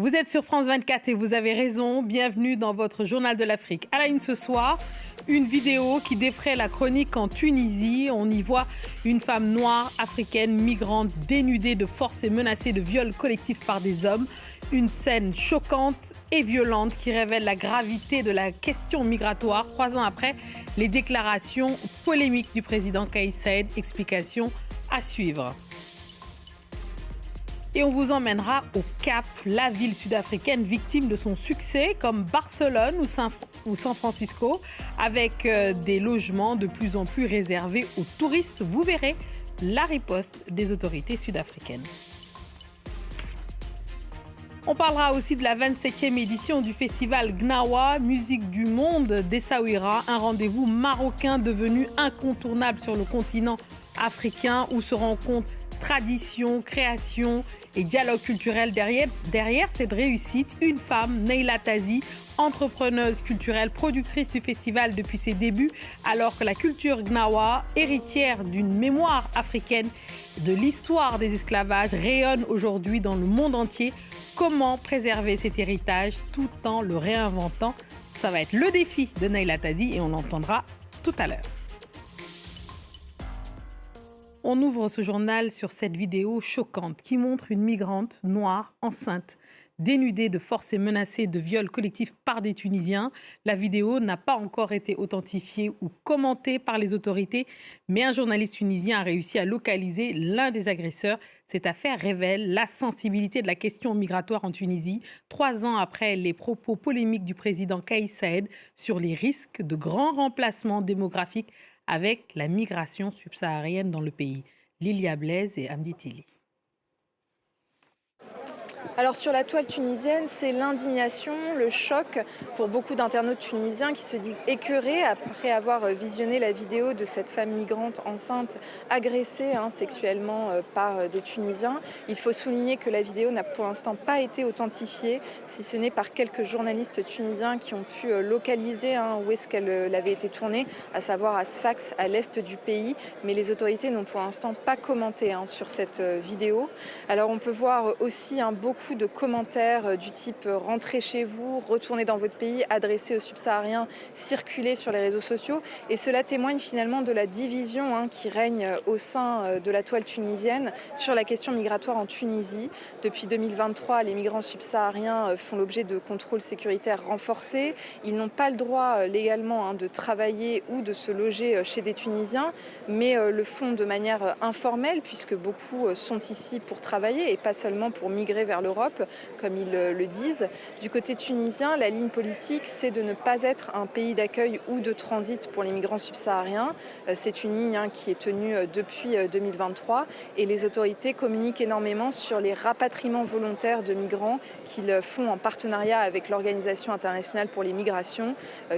Vous êtes sur France 24 et vous avez raison. Bienvenue dans votre journal de l'Afrique. À la une ce soir, une vidéo qui défraie la chronique en Tunisie. On y voit une femme noire, africaine, migrante, dénudée de force et menacée de viol collectif par des hommes. Une scène choquante et violente qui révèle la gravité de la question migratoire 3 ans après les déclarations polémiques du président Kais Saied. Explication à suivre. Et on vous emmènera au Cap, la ville sud-africaine victime de son succès, comme Barcelone ou San Francisco, avec des logements de plus en plus réservés aux touristes. Vous verrez la riposte des autorités sud-africaines. On parlera aussi de la 27e édition du festival Gnawa, musique du monde d'Essaouira, un rendez-vous marocain devenu incontournable sur le continent africain où se rencontrent tradition, création et dialogue culturel. Derrière cette réussite, une femme, Neila Tazi, entrepreneuse culturelle, productrice du festival depuis ses débuts, alors que la culture Gnawa, héritière d'une mémoire africaine de l'histoire des esclavages, rayonne aujourd'hui dans le monde entier. Comment préserver cet héritage tout en le réinventant? Ça va être le défi de Neila Tazi et on l'entendra tout à l'heure. On ouvre ce journal sur cette vidéo choquante qui montre une migrante noire enceinte, dénudée de force et menacée de viol collectif par des Tunisiens. La vidéo n'a pas encore été authentifiée ou commentée par les autorités, mais un journaliste tunisien a réussi à localiser l'un des agresseurs. Cette affaire révèle la sensibilité de la question migratoire en Tunisie, 3 ans après les propos polémiques du président Kais Saied sur les risques de grands remplacements démographiques avec la migration subsaharienne dans le pays. Lilia Blaise et Hamdi Tili. Alors sur la toile tunisienne, c'est l'indignation, le choc pour beaucoup d'internautes tunisiens qui se disent écœurés après avoir visionné la vidéo de cette femme migrante enceinte agressée sexuellement par des Tunisiens. Il faut souligner que la vidéo n'a pour l'instant pas été authentifiée, si ce n'est par quelques journalistes tunisiens qui ont pu localiser où est-ce qu'elle avait été tournée, à savoir à Sfax, à l'est du pays. Mais les autorités n'ont pour l'instant pas commenté sur cette vidéo. Alors on peut voir aussi beaucoup de commentaires du type « rentrez chez vous, retournez dans votre pays », adressés aux subsahariens, circulés sur les réseaux sociaux. Et cela témoigne finalement de la division qui règne au sein de la toile tunisienne sur la question migratoire en Tunisie. Depuis 2023, les migrants subsahariens font l'objet de contrôles sécuritaires renforcés. Ils n'ont pas le droit légalement de travailler ou de se loger chez des Tunisiens, mais le font de manière informelle puisque beaucoup sont ici pour travailler et pas seulement pour migrer vers l'Europe, comme ils le disent. Du côté tunisien, la ligne politique, c'est de ne pas être un pays d'accueil ou de transit pour les migrants subsahariens. C'est une ligne qui est tenue depuis 2023 et les autorités communiquent énormément sur les rapatriements volontaires de migrants qu'ils font en partenariat avec l'Organisation internationale pour les migrations.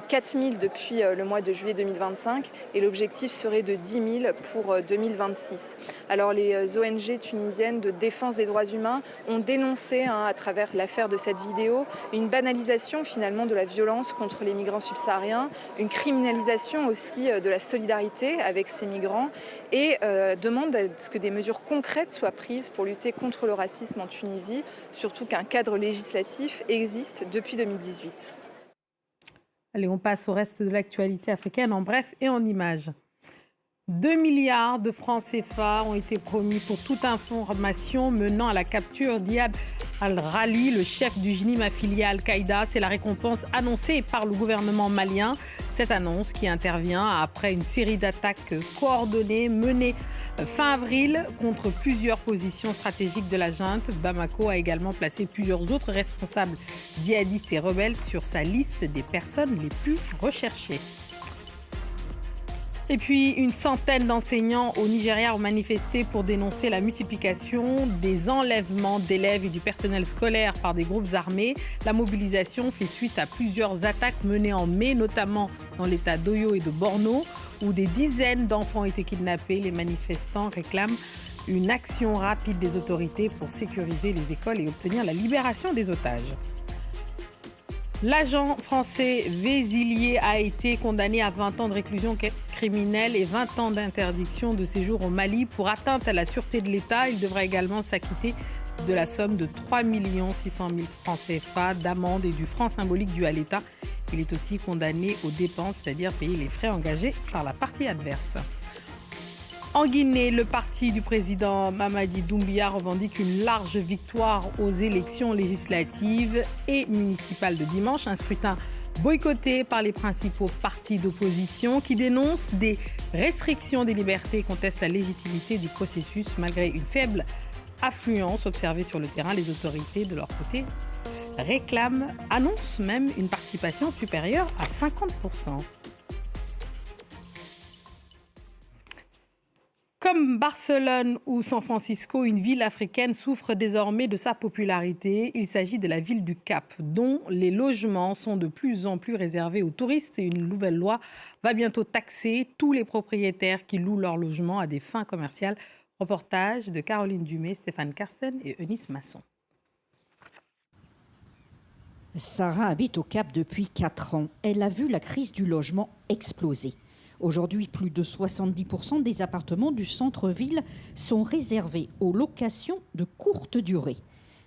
4000 depuis le mois de juillet 2025 et l'objectif serait de 10 000 pour 2026. Alors les ONG tunisiennes de défense des droits humains ont dénoncé à travers l'affaire de cette vidéo une banalisation finalement de la violence contre les migrants subsahariens, une criminalisation aussi de la solidarité avec ces migrants et demande à ce que des mesures concrètes soient prises pour lutter contre le racisme en Tunisie, surtout qu'un cadre législatif existe depuis 2018. Allez, on passe au reste de l'actualité africaine en bref et en images. 2 milliards de francs CFA ont été promis pour toute information menant à la capture d'Iyad al-Rali, le chef du JNIM affilié à Al-Qaïda. C'est la récompense annoncée par le gouvernement malien. Cette annonce qui intervient après une série d'attaques coordonnées menées fin avril contre plusieurs positions stratégiques de la junte. Bamako a également placé plusieurs autres responsables djihadistes et rebelles sur sa liste des personnes les plus recherchées. Et puis, une centaine d'enseignants au Nigeria ont manifesté pour dénoncer la multiplication des enlèvements d'élèves et du personnel scolaire par des groupes armés. La mobilisation fait suite à plusieurs attaques menées en mai, notamment dans l'état d'Oyo et de Borno, où des dizaines d'enfants ont été kidnappés. Les manifestants réclament une action rapide des autorités pour sécuriser les écoles et obtenir la libération des otages. L'agent français Vézilier a été condamné à 20 ans de réclusion criminelle et 20 ans d'interdiction de séjour au Mali pour atteinte à la sûreté de l'État. Il devra également s'acquitter de la somme de 3 600 000 francs CFA d'amende et du franc symbolique dû à l'État. Il est aussi condamné aux dépenses, c'est-à-dire payer les frais engagés par la partie adverse. En Guinée, le parti du président Mamadi Doumbouya revendique une large victoire aux élections législatives et municipales de dimanche. Un scrutin boycotté par les principaux partis d'opposition qui dénoncent des restrictions des libertés et contestent la légitimité du processus malgré une faible affluence observée sur le terrain. Les autorités, de leur côté, annoncent même une participation supérieure à 50%. Comme Barcelone ou San Francisco, une ville africaine souffre désormais de sa popularité. Il s'agit de la ville du Cap, dont les logements sont de plus en plus réservés aux touristes. Et une nouvelle loi va bientôt taxer tous les propriétaires qui louent leur logement à des fins commerciales. Reportage de Caroline Dumais, Stéphane Carsten et Eunice Masson. Sarah habite au Cap depuis 4 ans. Elle a vu la crise du logement exploser. Aujourd'hui, plus de 70% des appartements du centre-ville sont réservés aux locations de courte durée.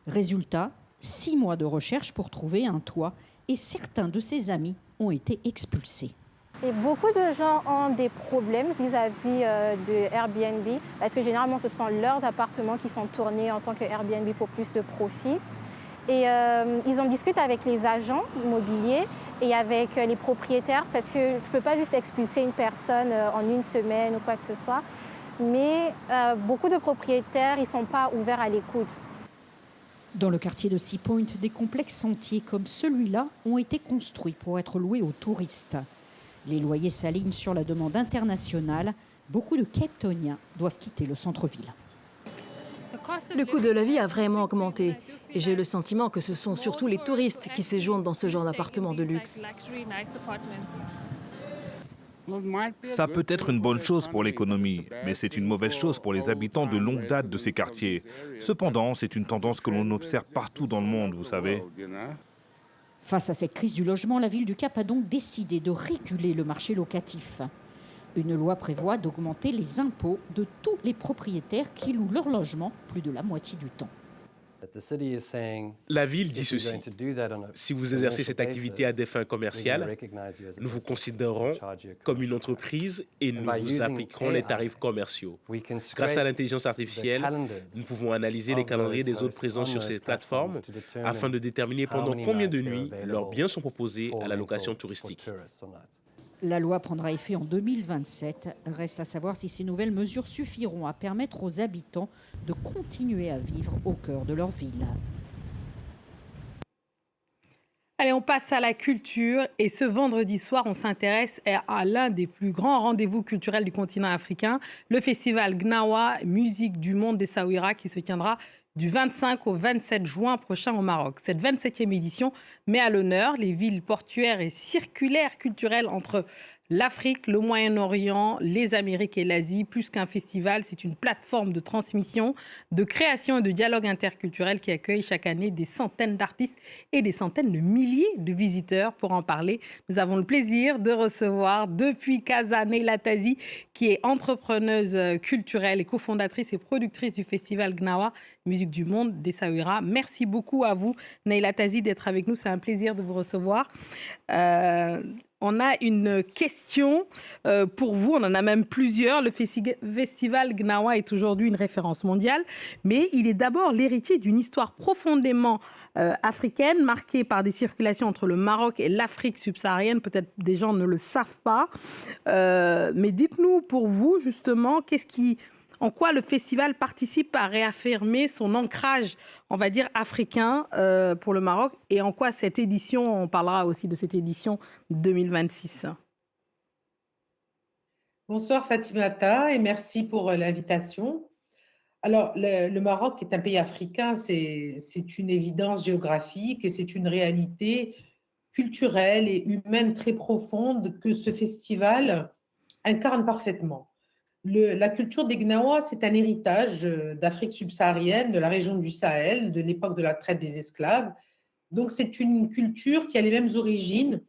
Résultat, 6 mois de recherche pour trouver un toit et certains de ses amis ont été expulsés. Et beaucoup de gens ont des problèmes vis-à-vis de Airbnb parce que généralement ce sont leurs appartements qui sont tournés en tant que Airbnb pour plus de profit. Et ils en discutent avec les agents immobiliers et avec les propriétaires parce que tu ne peux pas juste expulser une personne en une semaine ou quoi que ce soit. Mais beaucoup de propriétaires, ils ne sont pas ouverts à l'écoute. Dans le quartier de Sea Point, des complexes entiers comme celui-là ont été construits pour être loués aux touristes. Les loyers s'alignent sur la demande internationale. Beaucoup de Capetoniens doivent quitter le centre-ville. Le coût de la vie a vraiment augmenté. Et j'ai le sentiment que ce sont surtout les touristes qui séjournent dans ce genre d'appartements de luxe. Ça peut être une bonne chose pour l'économie, mais c'est une mauvaise chose pour les habitants de longue date de ces quartiers. Cependant, c'est une tendance que l'on observe partout dans le monde, vous savez. Face à cette crise du logement, la ville du Cap a donc décidé de réguler le marché locatif. Une loi prévoit d'augmenter les impôts de tous les propriétaires qui louent leur logement plus de la moitié du temps. La ville dit ceci: si vous exercez cette activité à des fins commerciales, nous vous considérons comme une entreprise et nous vous appliquerons les tarifs commerciaux. Grâce à l'intelligence artificielle, nous pouvons analyser les calendriers des autres présents sur ces plateformes afin de déterminer pendant combien de nuits leurs biens sont proposés à la location touristique. La loi prendra effet en 2027. Reste à savoir si ces nouvelles mesures suffiront à permettre aux habitants de continuer à vivre au cœur de leur ville. Allez, on passe à la culture et ce vendredi soir, on s'intéresse à l'un des plus grands rendez-vous culturels du continent africain, le festival Gnawa, musique du monde d'Essaouira, qui se tiendra du 25 au 27 juin prochain au Maroc. Cette 27e édition met à l'honneur les villes portuaires et circulaires culturelles entre l'Afrique, le Moyen-Orient, les Amériques et l'Asie. Plus qu'un festival, c'est une plateforme de transmission, de création et de dialogue interculturel qui accueille chaque année des centaines d'artistes et des centaines de milliers de visiteurs. Pour en parler, nous avons le plaisir de recevoir depuis Casa Neila Tazi, qui est entrepreneuse culturelle et cofondatrice et productrice du festival Gnawa, musique du monde d'Essaouira. Merci beaucoup à vous, Neila Tazi, d'être avec nous. C'est un plaisir de vous recevoir. On a une question pour vous, on en a même plusieurs. Le festival Gnawa est aujourd'hui une référence mondiale, mais il est d'abord l'héritier d'une histoire profondément africaine, marquée par des circulations entre le Maroc et l'Afrique subsaharienne. Peut-être des gens ne le savent pas, mais dites-nous pour vous justement, en quoi le festival participe à réaffirmer son ancrage, on va dire, africain pour le Maroc, et en quoi cette édition, on parlera aussi de cette édition 2026. Bonsoir Fatimata et merci pour l'invitation. Alors, le Maroc est un pays africain, c'est une évidence géographique et c'est une réalité culturelle et humaine très profonde que ce festival incarne parfaitement. La culture des Gnawa, c'est un héritage d'Afrique subsaharienne, de la région du Sahel, de l'époque de la traite des esclaves. Donc, c'est une culture qui a les mêmes origines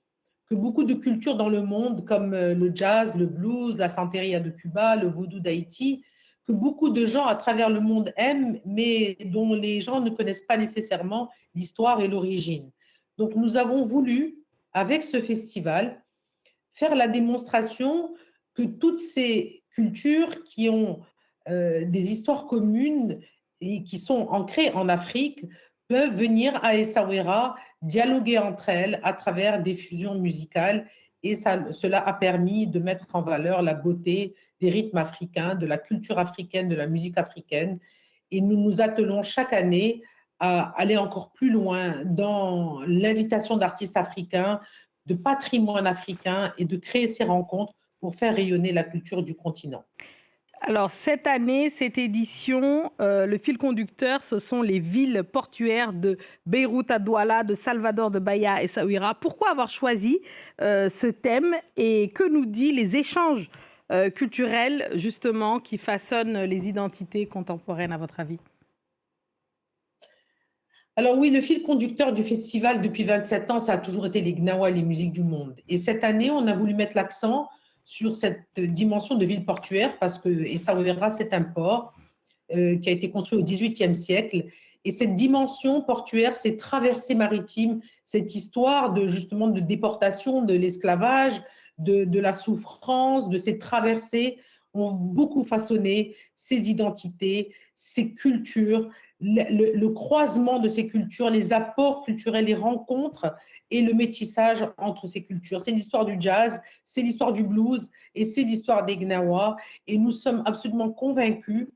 que beaucoup de cultures dans le monde, comme le jazz, le blues, la santeria de Cuba, le vaudou d'Haïti, que beaucoup de gens à travers le monde aiment, mais dont les gens ne connaissent pas nécessairement l'histoire et l'origine. Donc nous avons voulu, avec ce festival, faire la démonstration que toutes ces cultures qui ont des histoires communes et qui sont ancrées en Afrique peuvent venir à Essaouira, dialoguer entre elles à travers des fusions musicales. Et cela a permis de mettre en valeur la beauté des rythmes africains, de la culture africaine, de la musique africaine. Et nous nous attelons chaque année à aller encore plus loin dans l'invitation d'artistes africains, de patrimoine africain et de créer ces rencontres pour faire rayonner la culture du continent. Alors, cette année, cette édition, le fil conducteur, ce sont les villes portuaires de Beyrouth à Douala, de Salvador de Bahia et Essaouira. Pourquoi avoir choisi ce thème et que nous dit les échanges culturels, justement, qui façonnent les identités contemporaines, à votre avis? Alors oui, le fil conducteur du festival depuis 27 ans, ça a toujours été les Gnawa, les musiques du monde. Et cette année, on a voulu mettre l'accent sur cette dimension de ville portuaire parce que Essaouira, c'est un port qui a été construit au XVIIIe siècle. Et cette dimension portuaire, ces traversées maritimes, cette histoire justement de déportation, de l'esclavage, de la souffrance, de ces traversées ont beaucoup façonné ces identités, ces cultures, le croisement de ces cultures, les apports culturels, les rencontres et le métissage entre ces cultures. C'est l'histoire du jazz, c'est l'histoire du blues et c'est l'histoire des Gnawa. Et nous sommes absolument convaincus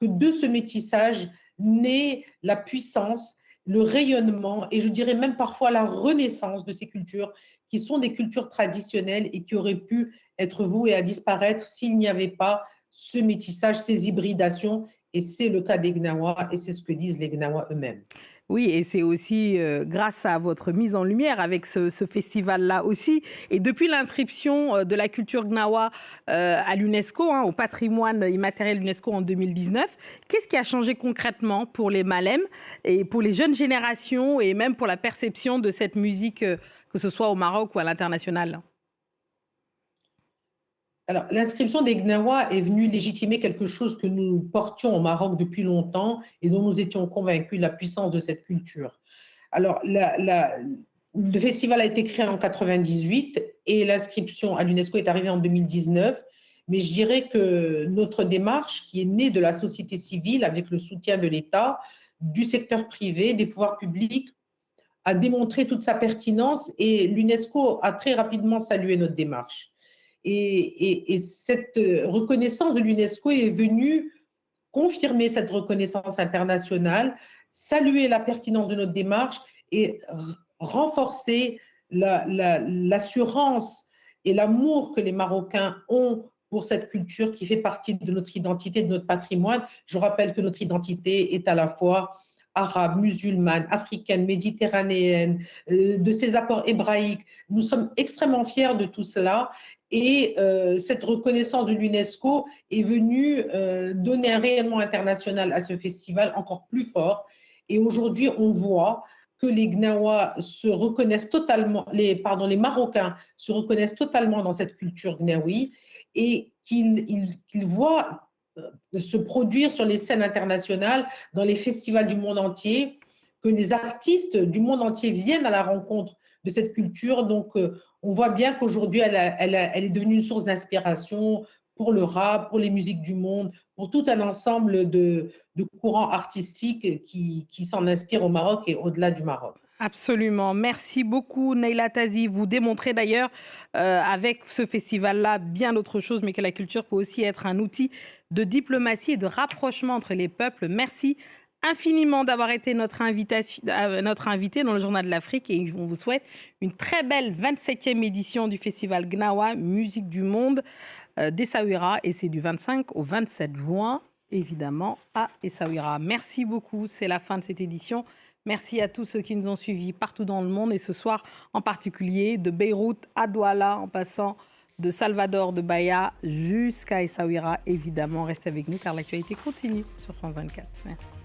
que de ce métissage naît la puissance, le rayonnement et je dirais même parfois la renaissance de ces cultures qui sont des cultures traditionnelles et qui auraient pu être vouées à disparaître s'il n'y avait pas ce métissage, ces hybridations. Et c'est le cas des Gnawa et c'est ce que disent les Gnawa eux-mêmes. Oui, et c'est aussi grâce à votre mise en lumière avec ce festival-là aussi. Et depuis l'inscription de la culture Gnawa à l'UNESCO, au patrimoine immatériel UNESCO en 2019, qu'est-ce qui a changé concrètement pour les Malem et pour les jeunes générations et même pour la perception de cette musique, que ce soit au Maroc ou à l'international? Alors, l'inscription des Gnawa est venue légitimer quelque chose que nous portions au Maroc depuis longtemps et dont nous étions convaincus de la puissance de cette culture. Alors, le festival a été créé en 1998 et l'inscription à l'UNESCO est arrivée en 2019. Mais je dirais que notre démarche, qui est née de la société civile avec le soutien de l'État, du secteur privé, des pouvoirs publics, a démontré toute sa pertinence et l'UNESCO a très rapidement salué notre démarche. Et cette reconnaissance de l'UNESCO est venue confirmer cette reconnaissance internationale, saluer la pertinence de notre démarche et renforcer l'assurance et l'amour que les Marocains ont pour cette culture qui fait partie de notre identité, de notre patrimoine. Je rappelle que notre identité est à la fois arabe, musulmane, africaine, méditerranéenne, de ses apports hébraïques. Nous sommes extrêmement fiers de tout cela. Et cette reconnaissance de l'UNESCO est venue donner un rayonnement international à ce festival encore plus fort. Et aujourd'hui, on voit que les Gnawa se reconnaissent totalement, les Marocains se reconnaissent totalement dans cette culture gnawi et qu'ils voient se produire sur les scènes internationales, dans les festivals du monde entier, que les artistes du monde entier viennent à la rencontre de cette culture. Donc, on voit bien qu'aujourd'hui, elle est devenue une source d'inspiration pour le rap, pour les musiques du monde, pour tout un ensemble de courants artistiques qui s'en inspirent au Maroc et au-delà du Maroc. Absolument. Merci beaucoup, Neila Tazi. Vous démontrez d'ailleurs avec ce festival-là bien autre chose, mais que la culture peut aussi être un outil de diplomatie et de rapprochement entre les peuples. Merci infiniment d'avoir été notre invité dans le Journal de l'Afrique et on vous souhaite une très belle 27e édition du festival Gnawa, musique du monde d'Essaouira et c'est du 25 au 27 juin, évidemment, à Essaouira. Merci beaucoup, c'est la fin de cette édition. Merci à tous ceux qui nous ont suivis partout dans le monde et ce soir en particulier de Beyrouth à Douala en passant de Salvador de Bahia jusqu'à Essaouira. Évidemment, restez avec nous car l'actualité continue sur France 24. Merci.